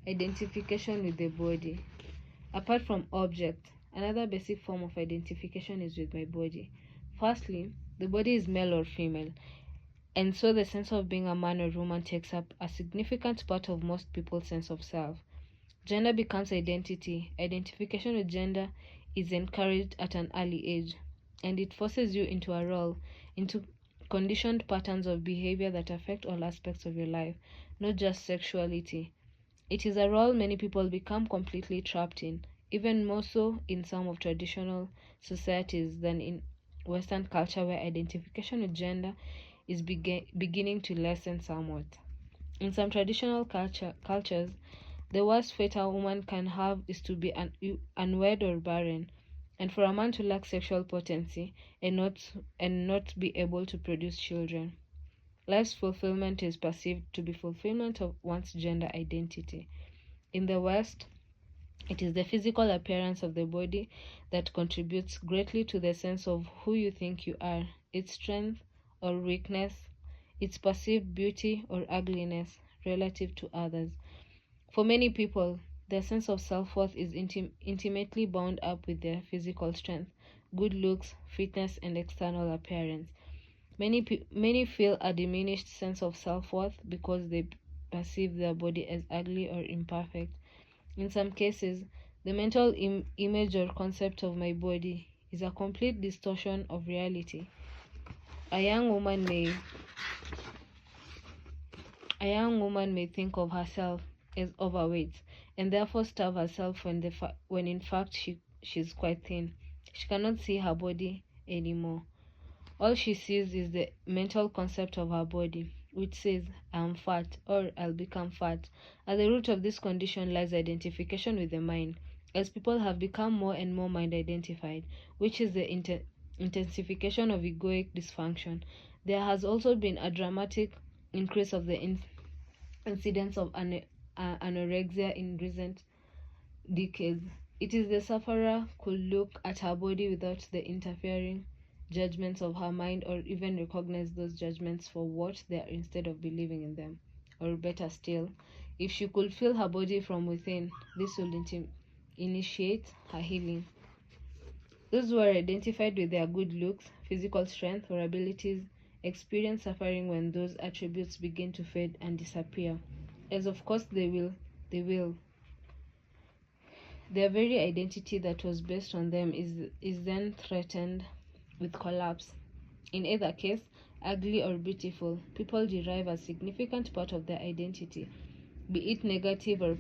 Identification with the body. Apart from object, another basic form of identification is with my body. Firstly, the body is male or female, and so the sense of being a man or woman takes up a significant part of most people's sense of self. Gender becomes identity. Identification with gender is encouraged at an early age, and it forces you into a role, into conditioned patterns of behavior that affect all aspects of your life, not just sexuality. It is a role many people become completely trapped in, even more so in some of traditional societies than in Western culture, where identification with gender is beginning to lessen somewhat. In some traditional cultures, the worst fate a woman can have is to be unwed or barren, and for a man to lack sexual potency and not be able to produce children. Life's fulfillment is perceived to be fulfillment of one's gender identity. In the West, it is the physical appearance of the body that contributes greatly to the sense of who you think you are, its strength or weakness, its perceived beauty or ugliness relative to others. For many people, their sense of self-worth is intimately bound up with their physical strength, good looks, fitness, and external appearance. Many feel a diminished sense of self-worth because they perceive their body as ugly or imperfect. In some cases, the mental image or concept of my body is a complete distortion of reality. A young woman may think of herself as overweight and therefore starve herself when in fact she's quite thin. She cannot see her body anymore. All she sees is the mental concept of her body, which says, I'm fat or I'll become fat. At the root of this condition lies identification with the mind, as people have become more and more mind identified, which is the intensification of egoic dysfunction. There has also been a dramatic increase of the incidence of anorexia in recent decades. It is the sufferer could look at her body without the interfering judgments of her mind, or even recognize those judgments for what they are instead of believing in them. Or better still, if she could feel her body from within, this will initiate her healing. Those who are identified with their good looks, physical strength, or abilities experience suffering when those attributes begin to fade and disappear, as of course they will. Their very identity that was based on them is then threatened with collapse. In either case, ugly or beautiful, people derive a significant part of their identity, be it negative or